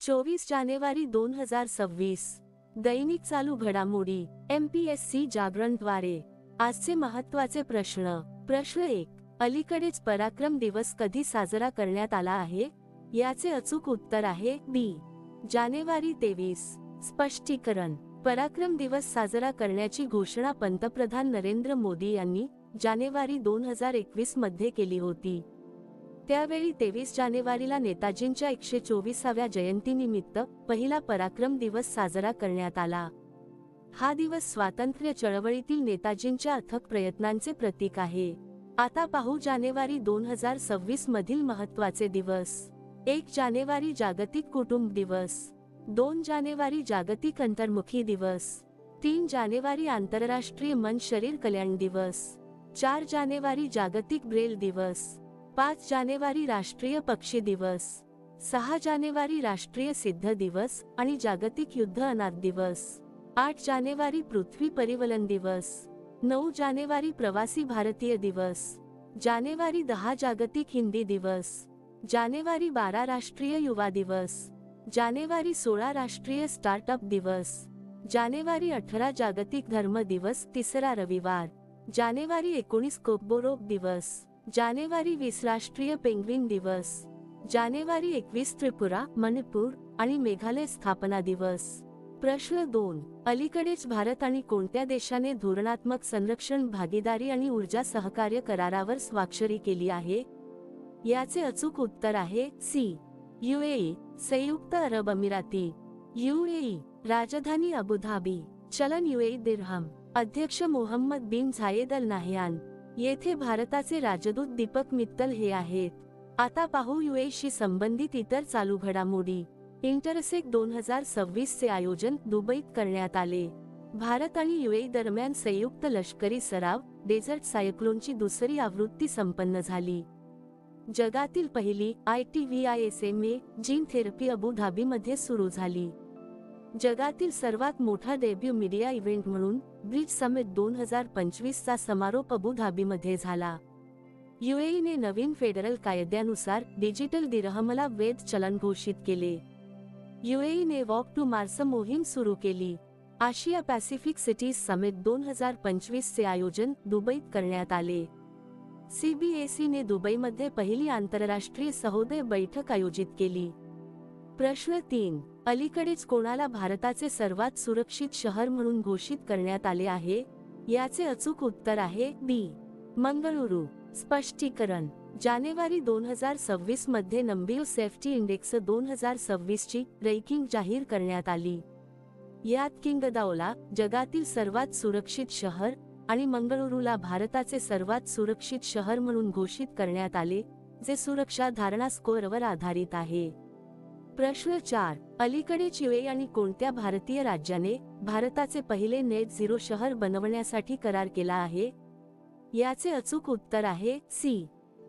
24 जानेवारी 2026. दैनिक चालू घडामोडी MPSC जागरणद्वारे. आजचे महत्त्वाचे प्रश्न. प्रश्न 1. अलीकडेच पराक्रम दिवस कधी साजरा करण्यात आला आहे? याचे अचूक उत्तर आहे B. जानेवारी 23. स्पष्टीकरण. पराक्रम दिवस साजरा करण्याची घोषणा पंतप्रधान नरेंद्र मोदी यांनी जानेवारी 2021 मध्ये केली होती. त्यावेळी 23 जानेवारीला नेताजींच्या 124व्या जयंतीनिमित्त पहिला पराक्रम दिवस साजरा करण्यात आला. हा दिवस स्वातंत्र्य चळवळीतील नेताजींच्या अथक प्रयत्नांचे प्रतीक आहे. आता पाहू जानेवारी 2026 मधील महत्त्वाचे दिवस. 1 जानेवारी जागतिक कुटुंब दिवस. 2 जानेवारी जागतिक अंतर्मुखी दिवस. 3 जानेवारी आंतरराष्ट्रीय मन शरीर कल्याण दिवस. 4 जानेवारी जागतिक ब्रेल दिवस. 5 जानेवारी राष्ट्रीय पक्षी दिवस. 6 जानेवारी राष्ट्रीय सिद्ध दिवस आणि जागतिक युद्ध अनाथ दिवस. 8 जानेवारी पृथ्वी परिवलन दिवस. 9 जानेवारी प्रवासी भारतीय दिवस. जानेवारी 10 जागतिक हिंदी दिवस. जानेवारी 12 राष्ट्रीय युवा दिवस. जानेवारी 16 राष्ट्रीय स्टार्टअप दिवस. जानेवारी 18 जागतिक धर्म दिवस तिसरा रविवार. जानेवारी 19 कोकबोरोक दिवस. जानेवारी 20 राष्ट्रीय पेंग्विन दिवस. जानेवारी 21 त्रिपुरा, मणिपूर आणि मेघालय स्थापना दिवस. प्रश्न 2. अलीकडेच भारत आणि कोणत्या देशाने धोरणात्मक संरक्षण भागीदारी आणि ऊर्जा सहकार्य करारावर स्वाक्षरी केली आहे? याचे अचूक उत्तर आहे C. UAE, संयुक्त अरब अमिराती. UAE, राजधानी अबुधाबी. चलन UAE दिरहम. अध्यक्ष मोहम्मद बिन झायेद अल नाह्यान. येथे भारताचे राजदूत दीपक मित्तल हे आहेत. आता पाहू UAE शी संबंधित इतर चालू घडामोडी. इंटरसेक 2026 चे आयोजन दुबईत करण्यात आले. भारत आणि UAE दरम्यान संयुक्त लष्करी सराव डेझर्ट सायक्लोनची दुसरी आवृत्ती संपन्न झाली. जगातील पहिली ITVISMA जीन थेरपी अबुधाबीमध्ये सुरू झाली. जगातील सर्वात मोठा डेब्यू मीडिया इव्हेंट म्हणून ब्रिज समिट 2025 चा समारोप अबुधाबीमध्ये झाला. UAE ने नवीन फेडरल कायद्यानुसार डिजिटल दिरहमला वैध चलन घोषित केले. UAE ने वॉक टू मार्स मोहीम सुरू केली. आशिया पॅसिफिक सिटीज समिट 2025 चे आयोजन दुबईत करण्यात आले. CBSE ने दुबईमध्ये पहिली आंतरराष्ट्रीय सहोदय बैठक आयोजित केली. प्रश्न 3. अलीकडेच कोणाला भारताचे सर्वात सुरक्षित शहर म्हणून घोषित करण्यात आले आहे? याचे अचूक उत्तर आहे B. मंगळुरू. स्पष्टीकरण. जानेवारी 2026 मध्ये नंबियो सेफ्टी इंडेक्स 2026 ची रँकिंग जाहीर करण्यात आली. यात किंगदाओला जगातील सर्वात सुरक्षित शहर आणि मंगळुरूला भारताचे सर्वात सुरक्षित शहर म्हणून घोषित करण्यात आले, जे सुरक्षा धारणा स्कोअरवर आधारित आहे. प्रश्न 4. अलीकडेच UAE आणि कोणत्या भारतीय राज्याने भारताचे पहिले नेट झिरो शहर बनवण्यासाठी करार केला आहे? याचे अचूक उत्तर आहे C.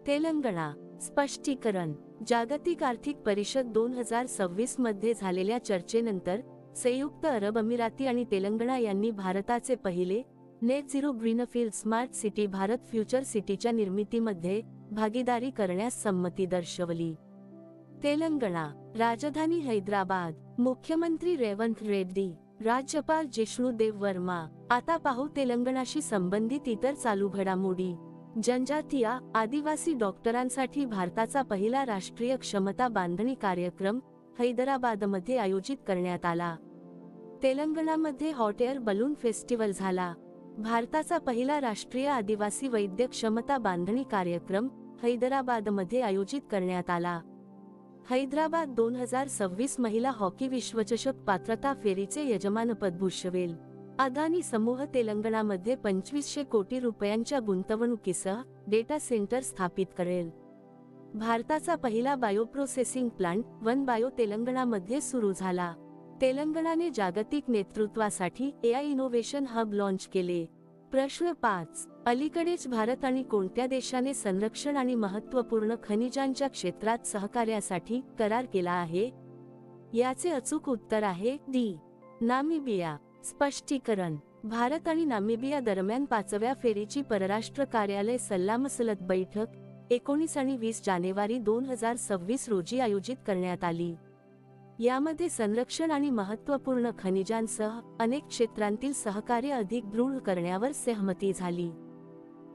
तेलंगणा. स्पष्टीकरण. जागतिक आर्थिक परिषद 2026 मध्ये झालेल्या चर्चेनंतर संयुक्त अरब अमिराती आणि तेलंगणा यांनी भारताचे पहिले net zero greenfield smart city Bharat future सिटीच्या निर्मितीमध्ये भागीदारी करण्यास संमती दर्शवली. तेलंगणा. राजधानी हैदराबाद. मुख्यमंत्री रेवंत रेड्डी. राज्यपाल जिष्णुदेव वर्मा. आता पाहू तेलंगणाशी संबंधित इतर चालू घडामोडी. जनजातीय आदिवासी डॉक्टरांसाठी भारताचा पहिला राष्ट्रीय क्षमता बांधणी कार्यक्रम हैदराबादमध्ये आयोजित करण्यात आला. तेलंगणामध्ये हॉट एअर बलून फेस्टिवल झाला. भारताचा पहिला राष्ट्रीय आदिवासी वैद्य क्षमता बांधणी कार्यक्रम हैदराबादमध्ये आयोजित करण्यात आला. हैदराबाद 2026 महिला हॉकी विश्वचषक पात्रता फेरीचे यजमानपद भूषवेल. अदानी समूह तेलंगणामध्ये 2500 कोटी रुपयांच्या गुंतवणुकीसह डेटा सेंटर स्थापित करेल. भारताचा पहिला बायोप्रोसेसिंग प्लांट वन बायो तेलंगणामध्ये सुरू झाला. तेलंगणाने जागतिक नेतृत्वासाठी AI इनोव्हेशन हब लॉन्च केले. प्रश्न 5. अलीकडेच भारत आणि कोणत्या देशाने संरक्षण आणि महत्त्वपूर्ण खनिजांच्या क्षेत्रात सहकार्यासाठी करार केला आहे? याचे अचूक उत्तर आहे D. नामिबिया. स्पष्टीकरण. भारत आणि नामिबिया दरम्यान 5व्या फेरीची परराष्ट्र कार्यालय सल्लामसलत बैठक 19 आणि 20 जानेवारी 2026 रोजी आयोजित करण्यात आली. यामध्ये संरक्षण आणि महत्त्वपूर्ण खनिजांसह अनेक क्षेत्रांतील सहकार्य अधिक दृढ करण्यावर सहमती झाली.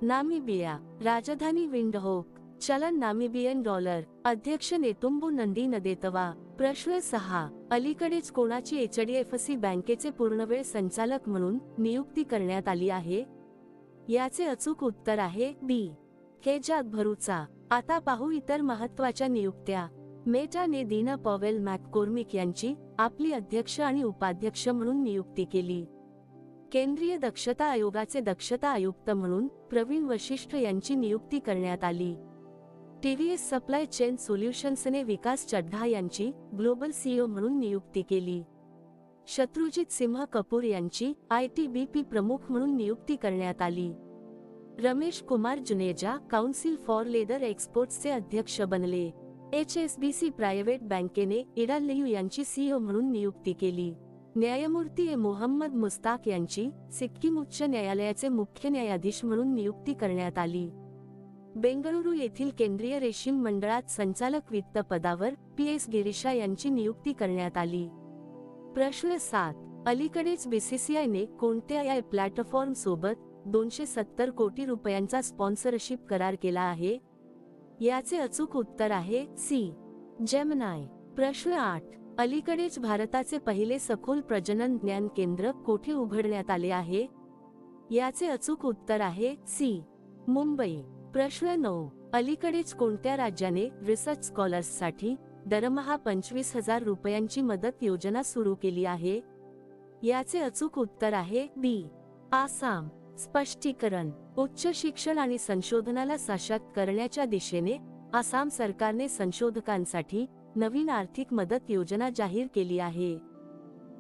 नामिबिया राजधानी विंडहोक, चलन नामिबियन डॉलर, अध्यक्ष नेतुम्बू नंदी नदेतवा. प्रश्न 6. अलीकडेच कोणाची एचडीएफसी बँकेचे पूर्णवेळ संचालक म्हणून नियुक्ती करण्यात आली आहे? याचे अचूक उत्तर आहे बी. केजात भरूचा. आता पाहू इतर महत्त्वाच्या नियुक्त्या. मेटाने दीना पॉवेल मॅककॉर्मिक यांची आपली अध्यक्ष आणि उपाध्यक्ष म्हणून नियुक्ती केली. केंद्रीय दक्षता आयोगाचे दक्षता आयुक्त म्हणून प्रवीण वशिष्ठ यांची नियुक्ती करण्यात आली. टीव्हीएस सप्लाय चेन सोल्युशन्सने विकास चड्ढा यांची ग्लोबल सीईओ म्हणून नियुक्ती केली. शत्रुजित सिंह कपूर यांची आयटीबीपी प्रमुख म्हणून नियुक्ती करण्यात आली. Ramesh Kumar Juneja council for leather एक्सपोर्ट्सचे अध्यक्ष बनले. HSBC प्रायव्हेट बँकेने इडाल्लेयू यांची सीईओ म्हणून नियुक्ती केली. न्यायमूर्ती मोहम्मद मुस्ताक यांची सिक्कीम उच्च न्यायालयाचे मुख्य न्यायाधीश म्हणून नियुक्ती करण्यात आली. बेंगळुरू येथील केंद्रीय रेशीम मंडळात संचालक वित्त पदावर PS गिरीशा यांची नियुक्ती करण्यात आली. प्रश्न 7. अलीकडेच BCCIने कोणत्या प्लॅटफॉर्म सोबत 270 कोटी रुपयांचा स्पॉन्सरशिप करार केला आहे? याचे अचूक उत्तर आहे सी. जेमिनाय. प्रश्न 8. अलीकडेच भारताचे पहिले सखोल प्रजनन ज्ञान केंद्र कोठे उघडण्यात आले आहे? याचे अचूक उत्तर आहे सी. मुंबई. प्रश्न 9. अलीकडेच कोणत्या राज्याने रिसर्च स्कॉलर्ससाठी दरमहा 25,000 रुपयांची मदत योजना सुरू केली आहे? याचे अचूक उत्तर आहे बी. आसाम. स्पष्टीकरण. उच्च शिक्षण आणि संशोधनाला सशक्त करण्याच्या दिशेने आसाम सरकारने संशोधकांसाठी नवीन आर्थिक मदत योजना जाहीर केली आहे.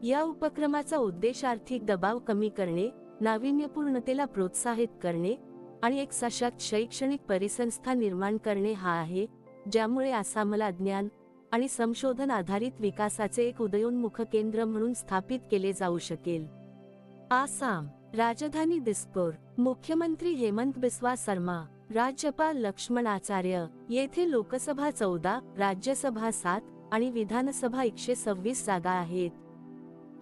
या उपक्रमाचा उद्देश आर्थिक दबाव कमी करणे, नाविन्यपूर्णतेला प्रोत्साहित करणे आणि एक सशक्त शैक्षणिक परिसंस्था निर्माण करणे हा आहे, ज्यामुळे आसामला ज्ञान आणि संशोधन आधारित विकासाचे एक उदयोन्मुख केंद्र म्हणून स्थापित केले जाऊ शकेल. आसाम. राजधानी दिसपूर. मुख्यमंत्री हेमंत बिस्वा शर्मा. राज्यपाल लक्ष्मण आचार्य. येथे लोकसभा 14, राज्यसभा 7 आणि विधानसभा 126 जागा आहेत.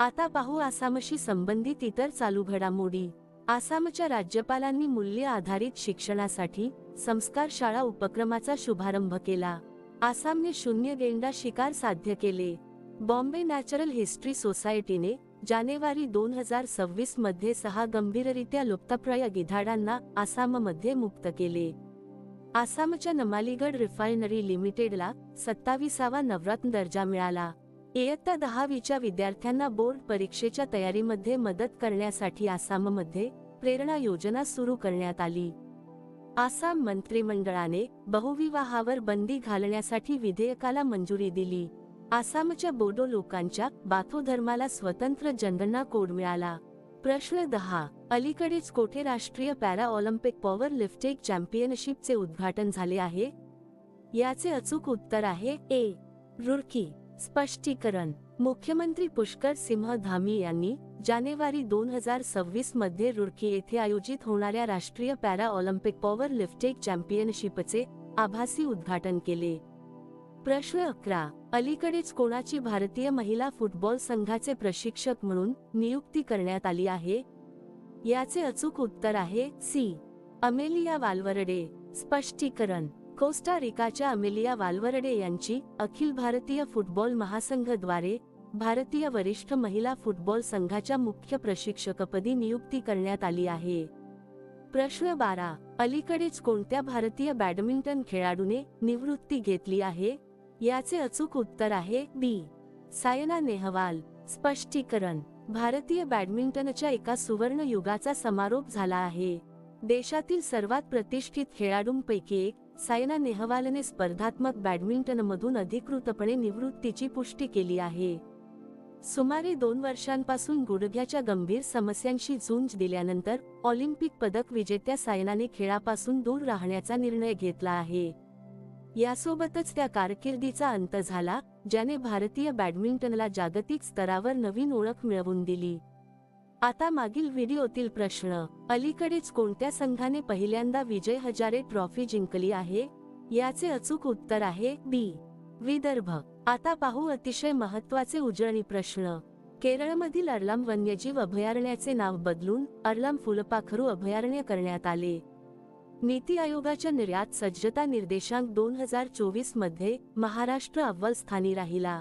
आता पाहू आसामशी संबंधित इतर चालू घडामोडी. आसामच्या राज्यपालांनी मूल्य आधारित शिक्षणासाठी संस्कार शाळा उपक्रमाचा शुभारंभ केला. आसामने 0 गेंडा शिकार साध्य केले. बॉम्बे नॅचरल हिस्ट्री सोसायटीने जानेवारी 2026 मध्ये 6 गंभीररित्या लुप्तप्राय गिधाडांना आसाममध्ये मुक्त केले. आसामच्या नमालीगड रिफायनरी लिमिटेडला 27वा नवरत्न दर्जा मिळाला. इयत्ता 10वीच्या विद्यार्थ्यांना बोर्ड परीक्षेच्या तयारीमध्ये मदत करण्यासाठी आसाममध्ये प्रेरणा योजना सुरू करण्यात आली. आसाम मंत्रिमंडळाने बहुविवाहावर बंदी घालण्यासाठी विधेयकाला मंजुरी दिली. आसामच्या बोडो लोकांच्या बाथो धर्माला स्वतंत्र जनगणना कोड मिळाला. प्रश्न 10. अलीकडेच कोठे राष्ट्रीय पॅरा ऑलिम्पिक पॉवर लिफ्टिंग चॅम्पियनशिपचे उद्घाटन झाले आहे? याचे अचूक उत्तर आहे ए. रुर्की. स्पष्टीकरण. मुख्यमंत्री पुष्कर सिंह धामी यांनी जानेवारी 2026 मध्ये रुर्की येथे आयोजित होणाऱ्या राष्ट्रीय पॅरा ऑलिम्पिक पॉवर लिफ्टिंग चॅम्पियनशिपचे आभासी उद्घाटन केले. प्रश्न 11. अलीकडेच कोणाची भारतीय महिला फुटबॉल संघाचे प्रशिक्षक म्हणून नियुक्ती करण्यात आली आहे? याचे अचूक उत्तर आहे सी. Amelia Valverde. स्पष्टीकरण. कोस्टा रिकाच्या अमेलिया वाल्वरडे यांची अखिल भारतीय फुटबॉल महासंघद्वारे भारतीय वरिष्ठ महिला फुटबॉल संघाच्या मुख्य प्रशिक्षकपदी नियुक्ती करण्यात आली आहे. प्रश्न 12. अलीकडेच कोणत्या भारतीय बॅडमिंटन खेळाडूने निवृत्ती घेतली आहे? याचे अचूक उत्तर आहे बी. सायना नेहवाल. स्पष्टीकरण. भारतीय बॅडमिंटनच्या एका सुवर्ण युगाचा समारोप झाला आहे. देशातील सर्वात प्रतिष्ठित खेळाडूंपैकी एक सायना नेहवालने स्पर्धात्मक बॅडमिंटनमधून अधिकृतपणे निवृत्तीची पुष्टी केली आहे. सुमारे 2 वर्षांपासून गुडघ्याच्या गंभीर समस्यांशी झुंज दिल्यानंतर ऑलिम्पिक पदक विजेत्या सायनाने खेळापासून दूर राहण्याचा निर्णय घेतला आहे. यासोबतच त्या कारकिर्दीचा अंत झाला, ज्याने भारतीय बॅडमिंटनला जागतिक स्तरावर नवीन ओळख मिळवून दिली. आता मागील व्हिडिओतील प्रश्न. अलीकडेच कोणत्या संघाने पहिल्यांदा विजय हजारे ट्रॉफी जिंकली आहे? याचे अचूक उत्तर आहे बी. विदर्भ. आता पाहू अतिशय महत्त्वाचे उजळणी प्रश्न. केरळमधील अर्लाम वन्यजीव अभयारण्याचे नाव बदलून अर्लाम फुलपाखरू अभयारण्य करण्यात आले. नीती आयोगाच्या निर्यात सज्जता निर्देशांक 2024 मध्ये महाराष्ट्र अव्वल स्थानी राहिला.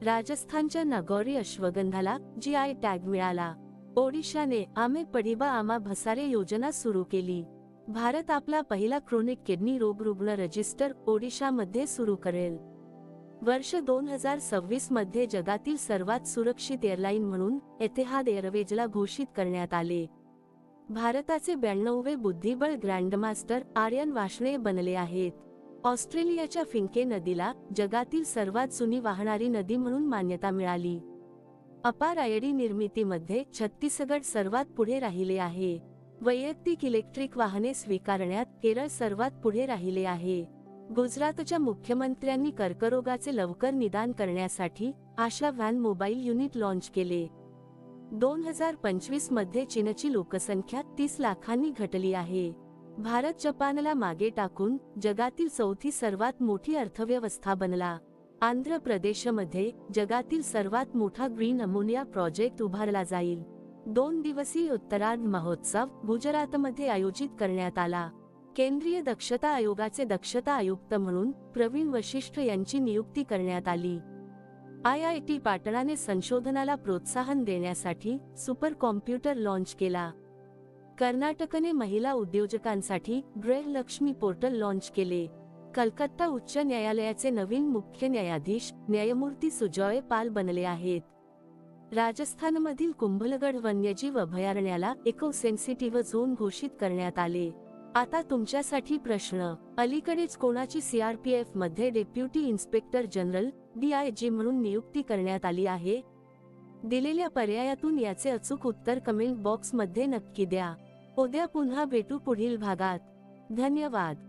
राजस्थानच्या नागौरी अश्वगंधाला GI टॅग मिळाला. ओडिशाने आमे पडिबा आमा भसारे योजना सुरू केली. भारत आपला पहिला क्रोनिक किडनी रोग रुग्ण रजिस्टर ओडिशामध्ये सुरू करेल. वर्ष 2026 मध्ये जगातील सर्वात सुरक्षित एअरलाईन म्हणून एतिहाद एअरवेजला घोषित करण्यात आले. भारताचे 92वे बुद्धिबळ ग्रँडमास्टर आर्यन वार्ष्णेय बनले आहेत. ऑस्ट्रेलियाच्या फिंके नदीला जगातील सर्वात जुनी वाहणारी नदी म्हणून मान्यता मिळाली. अपार आयडी निर्मितीमध्ये छत्तीसगड सर्वात पुढे राहिले आहे. वैयक्तिक इलेक्ट्रिक वाहने स्वीकारण्यात केरळ सर्वात पुढे राहिले आहे. गुजरातच्या मुख्यमंत्र्यांनी कर्करोगाचे लवकर निदान करण्यासाठी आशा व्हॅन मोबाईल युनिट लॉन्च केले. 2025 मध्ये चीनची लोकसंख्या 30 लाखांनी घटली आहे. भारत जपानला मागे टाकून जगातील चौथी सर्वात मोठी अर्थव्यवस्था बनला. आंध्र प्रदेशमध्ये जगातील सर्वात मोठा ग्रीन अमोनिया प्रोजेक्ट उभारला जाईल. 2 दिवसीय उत्तरार्ध महोत्सव गुजरातमध्ये आयोजित करण्यात आला. केंद्रीय दक्षता आयोगाचे दक्षता आयुक्त म्हणून प्रवीण वशिष्ठ यांची नियुक्ती करण्यात आली. IIT पाटणाने संशोधनाला प्रोत्साहन देण्यासाठी सुपर कॉम्प्युटर लॉन्च केला. कर्नाटकने महिला उद्योजकांसाठी गृहलक्ष्मी पोर्टल लॉन्च केले. कलकत्ता उच्च न्यायालयाचे नवीन मुख्य न्यायाधीश न्यायमूर्ती सुजॉय पाल बनले आहेत. राजस्थानमधील कुंभलगड वन्यजीव अभयारण्याला इको सेन्सिटिव्ह झोन घोषित करण्यात आले. आता तुमच्यासाठी प्रश्न. अलीकडेच कोणाची CRPF मध्ये डेप्युटी इन्स्पेक्टर जनरल DIG म्हणून नियुक्ती करण्यात आली आहे? दिलेल्या पर्यायातून याचे अचूक उत्तर कमेंट बॉक्स मध्ये नक्की द्या. उद्या पुन्हा भेटू पुढील भागात. धन्यवाद.